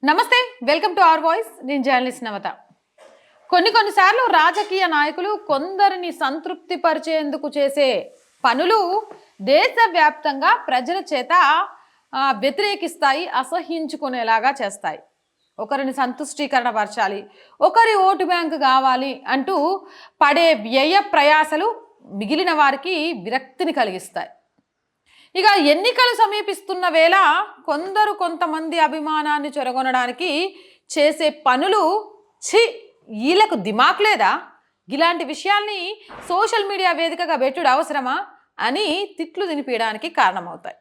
నమస్తే, welcome to our voice. నేను journalist నవత. కొన్నిసార్లు రాజకీయ నాయకులు కొందరిని సంతృప్తి పరిచేందుకు చేసే పనులు దేశవ్యాప్తంగా ప్రజల చేత వ్యతిరేకిస్తాయి, అసహ్యించుకునేలాగా చేస్తాయి. ఒకరిని సంతుష్టీకరణ పరచాలి, ఒకరి ఓటు బ్యాంకు కావాలి అంటూ పడే వ్యయ ప్రయాసలు మిగిలిన వారికి విరక్తిని కలిగిస్తాయి. ఇక ఎన్నికలు సమీపిస్తున్న వేళ కొంతమంది అభిమానాన్ని చెరగొనడానికి చేసే పనులు వీళ్ళకు దిమాక్ లేదా, ఇలాంటి విషయాల్ని సోషల్ మీడియా వేదికగా పెట్టుడు అవసరమా అని తిట్లు తినిపించడానికి కారణమవుతాయి.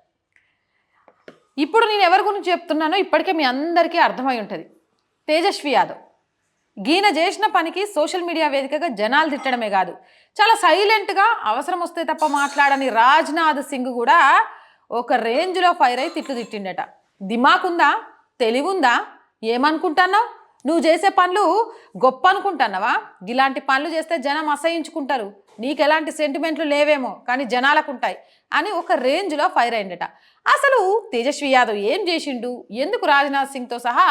ఇప్పుడు నేను ఎవరి గురించి చెప్తున్నానో ఇప్పటికే మీ అందరికీ అర్థమై ఉంటుంది. తేజస్వి యాదవ్ గీన చేసిన పనికి సోషల్ మీడియా వేదికగా జనాలు తిట్టడమే కాదు, చాలా సైలెంట్గా అవసరం వస్తే తప్ప మాట్లాడని రాజ్నాథ్ సింగ్ కూడా ఒక రేంజ్లో ఫైర్ అయి తిట్లు తిట్టిండట. దిమాకుందా, తెలివుందా, ఏమనుకుంటున్నావు? నువ్వు చేసే పనులు గొప్ప అనుకుంటున్నావా? ఇలాంటి పనులు చేస్తే జనం అసహించుకుంటారు, నీకు ఎలాంటి సెంటిమెంట్లు లేవేమో కానీ జనాలకు ఉంటాయి అని ఒక రేంజ్లో ఫైర్ అయిందట. అసలు తేజస్వి యాదవ్ ఏం చేసిండు, ఎందుకు రాజ్నాథ్ సింగ్తో సహా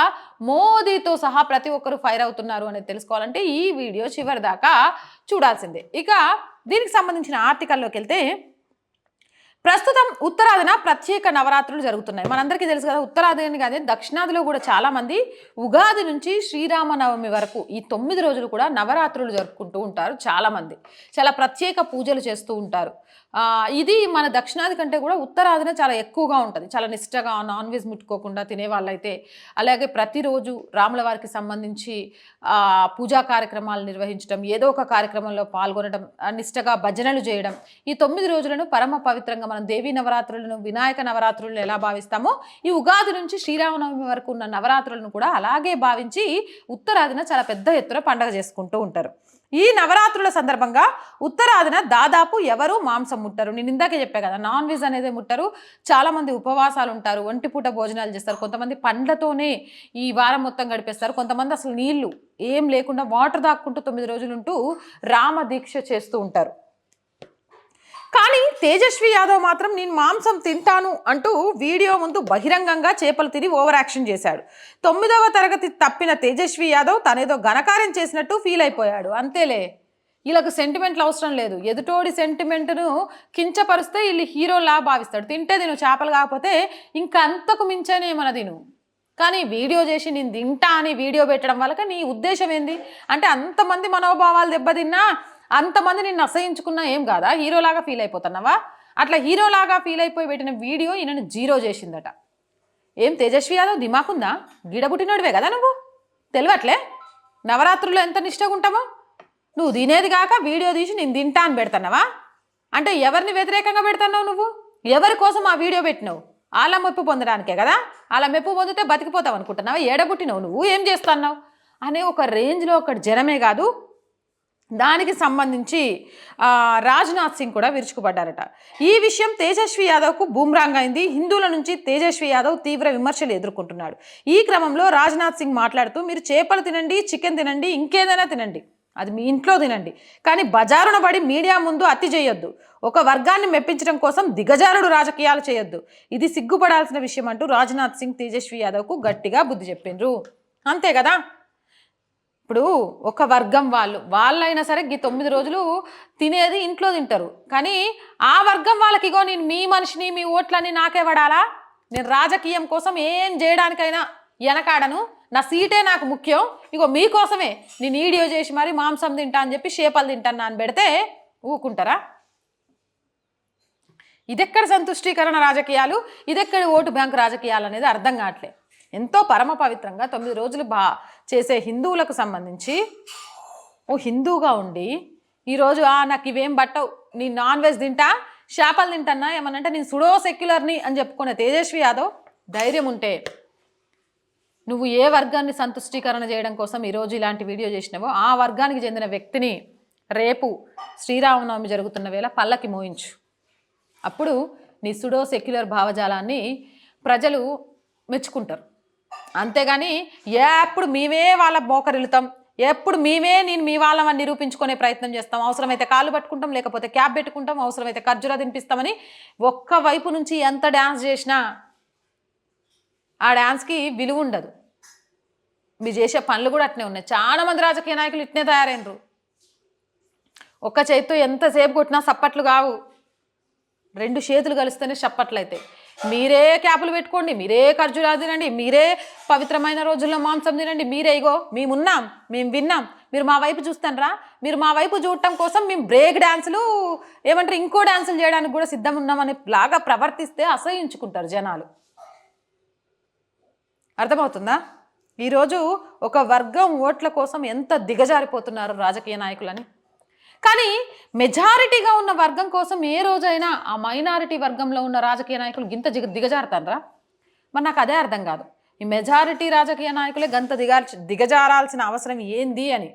మోదీతో సహా ప్రతి ఒక్కరు ఫైర్ అవుతున్నారు అనేది తెలుసుకోవాలంటే ఈ వీడియో చివరి దాకా చూడాల్సిందే. ఇక దీనికి సంబంధించిన ఆర్టికల్లోకి వెళ్తే, ప్రస్తుతం ఉత్తరాదిన ప్రత్యేక నవరాత్రులు జరుగుతున్నాయి. మనందరికీ తెలుసు కదా, ఉత్తరాదిని కాదే దక్షిణాదిలో కూడా చాలామంది ఉగాది నుంచి శ్రీరామనవమి వరకు ఈ 9 రోజులు కూడా నవరాత్రులు జరుపుకుంటూ ఉంటారు. చాలామంది చాలా ప్రత్యేక పూజలు చేస్తూ ఉంటారు. ఇది మన దక్షిణాది కంటే కూడా ఉత్తరాదిన చాలా ఎక్కువగా ఉంటుంది. చాలా నిష్టగా నాన్ వెజ్ ముట్టుకోకుండా తినే వాళ్ళైతే, అలాగే ప్రతిరోజు రాముల వారికి సంబంధించి పూజా కార్యక్రమాలు నిర్వహించడం, ఏదో ఒక కార్యక్రమంలో పాల్గొనడం, నిష్టగా భజనలు చేయడం, ఈ 9 రోజులను పరమ పవిత్రంగా మనం దేవీ నవరాత్రులను, వినాయక నవరాత్రులను ఎలా భావిస్తామో ఈ ఉగాది నుంచి శ్రీరామనవమి వరకు ఉన్న నవరాత్రులను కూడా అలాగే భావించి ఉత్తరాదిన చాలా పెద్ద ఎత్తున పండగ చేసుకుంటూ ఉంటారు. ఈ నవరాత్రుల సందర్భంగా ఉత్తరాదిన దాదాపు ఎవరు మాంసం ముట్టరు. నేను ఇందాకే చెప్పా కదా, నాన్ వెజ్ అనేది ముట్టరు. చాలామంది ఉపవాసాలు ఉంటారు, ఒంటిపూట భోజనాలు చేస్తారు, కొంతమంది పండ్లతోనే ఈ వారం మొత్తం గడిపేస్తారు, కొంతమంది అసలు నీళ్లు ఏం లేకుండా వాటర్ దాక్కుంటూ 9 రోజులు ఉంటూ రామ దీక్ష చేస్తూ ఉంటారు. కానీ తేజస్వి యాదవ్ మాత్రం నేను మాంసం తింటాను అంటూ వీడియో ముందు బహిరంగంగా చేపలు తిని ఓవర్ యాక్షన్ చేశాడు. 9వ తరగతి తప్పిన తేజస్వి యాదవ్ తనేదో ఘనకార్యం చేసినట్టు ఫీల్ అయిపోయాడు. అంతేలే, వీళ్ళకు సెంటిమెంట్లు అవసరం లేదు. ఎదుటోడి సెంటిమెంట్ను కించపరిస్తే వీళ్ళు హీరోలా భావిస్తాడు. తింటే తిను, చేపలు కాకపోతే ఇంకంతకు మించనే మన తిను. కానీ వీడియో చేసి నేను తింటా అని వీడియో పెట్టడం వల్ల నీ ఉద్దేశం ఏంది అంటే, అంతమంది మనోభావాలు దెబ్బతిన్నా, అంతమంది నిన్ను అసహించుకున్నా ఏం కాదా, హీరోలాగా ఫీల్ అయిపోతున్నావా? అట్లా హీరోలాగా ఫీల్ అయిపోయి పెట్టిన వీడియో ఈయనను 0 చేసిందట. ఏం తేజస్వి యాదవ్ దిమాకుందా? గిడబుట్టినోడివే కదా నువ్వు, తెలియట్లే నవరాత్రుల్లో ఎంత నిష్టగా ఉంటామో? నువ్వు తినేది కాక వీడియో తీసి నేను తింటా అని పెడుతున్నావా? అంటే ఎవరిని వ్యతిరేకంగా పెడుతున్నావు నువ్వు? ఎవరి కోసం ఆ వీడియో పెట్టినావు? వాళ్ళ మెప్పు పొందడానికే కదా. వాళ్ళ మెప్పు పొందితే బతికిపోతావు అనుకుంటున్నావా? ఏడబుట్టినావు నువ్వు, ఏం చేస్తున్నావు అనే ఒక రేంజ్లో ఒకటి జనమే కాదు, దానికి సంబంధించి రాజ్నాథ్ సింగ్ కూడా విరుచుకుపడ్డారట. ఈ విషయం తేజస్వి యాదవ్కు బూమ్రాంగ్ అయింది. హిందువుల నుంచి తేజస్వి యాదవ్ తీవ్ర విమర్శలు ఎదుర్కొంటున్నాడు. ఈ క్రమంలో రాజ్నాథ్ సింగ్ మాట్లాడుతూ, మీరు చేపలు తినండి, చికెన్ తినండి, ఇంకేదైనా తినండి, అది మీ ఇంట్లో తినండి, కానీ బజారున పడి మీడియా ముందు అతి చేయొద్దు. ఒక వర్గాన్ని మెప్పించడం కోసం దిగజారుడు రాజకీయాలు చేయొద్దు, ఇది సిగ్గుపడాల్సిన విషయం అంటూ రాజ్నాథ్ సింగ్ తేజస్వి యాదవ్కు గట్టిగా బుద్ధి చెప్పిండ్రు. అంతే కదా, ఇప్పుడు ఒక వర్గం వాళ్ళైనా సరే ఈ 9 రోజులు తినేది ఇంట్లో తింటారు, కానీ ఆ వర్గం వాళ్ళకి ఇగో నేను మీ మనిషిని, మీ ఓట్లని నాకే పడాలా, నేను రాజకీయం కోసం ఏం చేయడానికైనా వెనకాడను, నా సీటే నాకు ముఖ్యం, ఇగో మీకోసమే నేను వీడియో చేసి మరి మాంసం తింటా అని చెప్పి చేపలు తింటాను అని పెడితే ఊకుంటారా? ఇదెక్కడ సంతుష్టీకరణ రాజకీయాలు, ఇదెక్కడ ఓటు బ్యాంకు రాజకీయాలు అనేది అర్థం కావట్లే. ఎంతో పరమ పవిత్రంగా 9 రోజులు చేసే హిందువులకు సంబంధించి ఓ హిందువుగా ఉండి ఈరోజు నాకు ఇవేం పట్టవు, నేను నాన్ వెజ్ తింటా, చేపలు తింటానా ఏమనంటే నేను సుడో సెక్యులర్ని అని చెప్పుకునే తేజస్వి యాదవ్ ధైర్యం ఉంటే నువ్వు ఏ వర్గాన్ని సంతుష్టీకరణ చేయడం కోసం ఈరోజు ఇలాంటి వీడియో చేసినావో ఆ వర్గానికి చెందిన వ్యక్తిని రేపు శ్రీరామనవమి జరుగుతున్న వేళ పల్లకి మోయించు. అప్పుడు నీ సుడో సెక్యులర్ భావజాలాన్ని ప్రజలు మెచ్చుకుంటారు. అంతేగాని ఎప్పుడు మేమే వాళ్ళ మోకరిల్లుతాం, ఎప్పుడు నేను మీ వాళ్ళమని నిరూపించుకునే ప్రయత్నం చేస్తాం, అవసరమైతే కాళ్ళు పట్టుకుంటాం, లేకపోతే క్యాప్ పెట్టుకుంటాం, అవసరమైతే ఖర్జూరా తినిపిస్తామని ఒక్క వైపు నుంచి ఎంత డ్యాన్స్ చేసినా ఆ డ్యాన్స్కి విలువ ఉండదు. మీరు చేసే పనులు కూడా అట్నే ఉన్నాయి. చాలా మంది రాజకీయ నాయకులు ఇట్నే తయారైనరు. ఒక్క చేతితో ఎంతసేపు కొట్టినా సప్పట్లు కావు, 2 చేతులు కలిస్తేనే చప్పట్లు అవుతాయి. మీరే క్యాపులు పెట్టుకోండి, మీరే ఖర్జూరాలు తినండి, మీరే పవిత్రమైన రోజుల్లో మాంసం తినండి, మీరే ఇగో మేమున్నాం, మేము విన్నాం, మీరు మా వైపు చూస్తానరా, మీరు మా వైపు చూడటం కోసం మేము బ్రేక్ డ్యాన్సులు ఏమంటారు ఇంకో డ్యాన్సులు చేయడానికి కూడా సిద్ధం ఉన్నామని లాగా ప్రవర్తిస్తే అసహించుకుంటారు జనాలు. అర్థమవుతుందా? ఈరోజు ఒక వర్గం ఓట్ల కోసం ఎంత దిగజారిపోతున్నారు రాజకీయ నాయకులని. కానీ మెజారిటీగా ఉన్న వర్గం కోసం ఏ రోజైనా ఆ మైనారిటీ వర్గంలో ఉన్న రాజకీయ నాయకులు గింత దిగజారుతారా? మరి నాకు అదే అర్థం కాదు. ఈ మెజారిటీ రాజకీయ నాయకులే గంత దిగజారాల్సిన అవసరం ఏంది అని.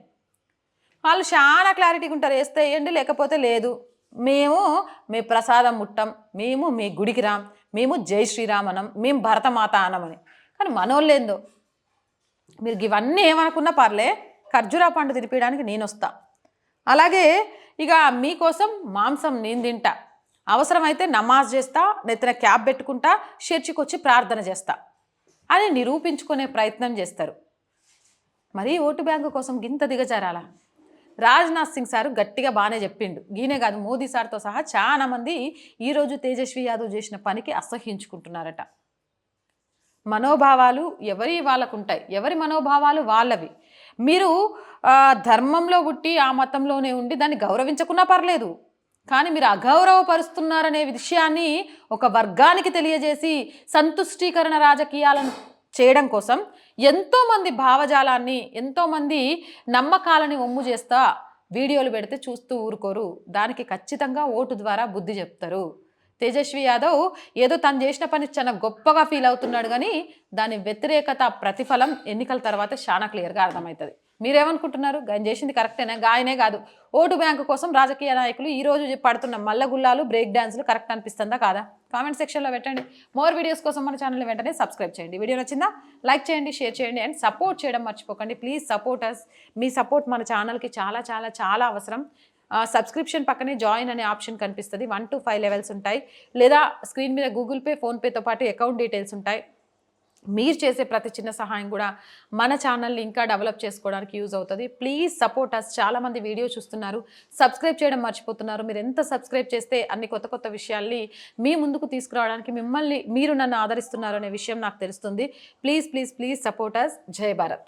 వాళ్ళు చాలా క్లారిటీగా ఉంటారు, వేస్తే వేయండి లేకపోతే లేదు, మేము మీ ప్రసాదం ముట్టం, మేము మీ గుడికి రాం, మేము జై శ్రీరామ్ అనం, మేము భరతమాత అనమని. కానీ మనోళ్ళేందో మీరు ఇవన్నీ ఏమనుకున్నా పర్లే, ఖర్జూరా పండు తినిపించడానికి నేను వస్తా, అలాగే ఇక మీకోసం మాంసం నేను తింటా, అవసరమైతే నమాజ్ చేస్తా, నెత్తిన క్యాప్ పెట్టుకుంటా, చర్చికి వచ్చి ప్రార్థన చేస్తా అని నిరూపించుకునే ప్రయత్నం చేస్తారు. మరీ ఓటు బ్యాంకు కోసం గింత దిగజారాలా? రాజ్నాథ్ సింగ్ సారు గట్టిగా బాగానే చెప్పిండు. ఈయనే కాదు, మోదీ సార్తో సహా చాలామంది ఈరోజు తేజస్వి యాదవ్ చేసిన పనికి అసహ్యించుకుంటున్నారట. మనోభావాలు ఎవరి వాళ్ళకు ఉంటాయి, ఎవరి మనోభావాలు వాళ్ళవి. మీరు ధర్మంలో పుట్టి ఆ మతంలోనే ఉండి దాన్ని గౌరవించకున్నా పర్లేదు, కానీ మీరు అగౌరవపరుస్తున్నారనే విషయాన్ని ఒక వర్గానికి తెలియజేసి సంతుష్టీకరణ రాజకీయాలను చేయడం కోసం ఎంతోమంది భావజాలాన్ని, ఎంతోమంది నమ్మకాలని ఒమ్ము చేస్తా వీడియోలు పెడితే చూస్తూ ఊరుకోరు. దానికి ఖచ్చితంగా ఓటు ద్వారా బుద్ధి చెప్తారు. తేజస్వి యాదవ్ ఏదో తను చేసిన పని చాలా గొప్పగా ఫీల్ అవుతున్నాడు, కానీ దాని వ్యతిరేకత ప్రతిఫలం ఎన్నికల తర్వాత చాలా క్లియర్గా అర్థమవుతుంది. మీరేమనుకుంటున్నారు? ఆయన చేసింది కరెక్టేనా? గాయనే కాదు, ఓటు బ్యాంకు కోసం రాజకీయ నాయకులు ఈరోజు పడుతున్న మల్లగుల్లాలు, బ్రేక్ డాన్సులు కరెక్ట్ అనిపిస్తుందా కాదా? కామెంట్ సెక్షన్లో పెట్టండి. మోర్ వీడియోస్ కోసం మన ఛానల్ని వెంటనే సబ్స్క్రైబ్ చేయండి. వీడియో నచ్చిందా లైక్ చేయండి, షేర్ చేయండి అండ్ సపోర్ట్ చేయడం మర్చిపోకండి. Please support us. మీ సపోర్ట్ మన ఛానల్కి చాలా చాలా చాలా అవసరం. సబ్స్క్రిప్షన్ పక్కనే జాయిన్ అనే ఆప్షన్ కనిపిస్తుంది. 1 to 5 లెవెల్స్ ఉంటాయి, లేదా స్క్రీన్ మీద గూగుల్ పే, ఫోన్పేతో పాటు అకౌంట్ డీటెయిల్స్ ఉంటాయి. మీరు చేసే ప్రతి చిన్న సహాయం కూడా మన ఛానల్ని ఇంకా డెవలప్ చేసుకోవడానికి యూజ్ అవుతుంది. Please support us. చాలామంది వీడియో చూస్తున్నారు, సబ్స్క్రైబ్ చేయడం మర్చిపోతున్నారు. మీరు ఎంత సబ్స్క్రైబ్ చేస్తే అన్ని కొత్త కొత్త విషయాల్ని మీ ముందుకు తీసుకురావడానికి మీరు నన్ను ఆదరిస్తున్నారు అనే విషయం నాకు తెలుస్తుంది. Please please please support us. జై భారత్.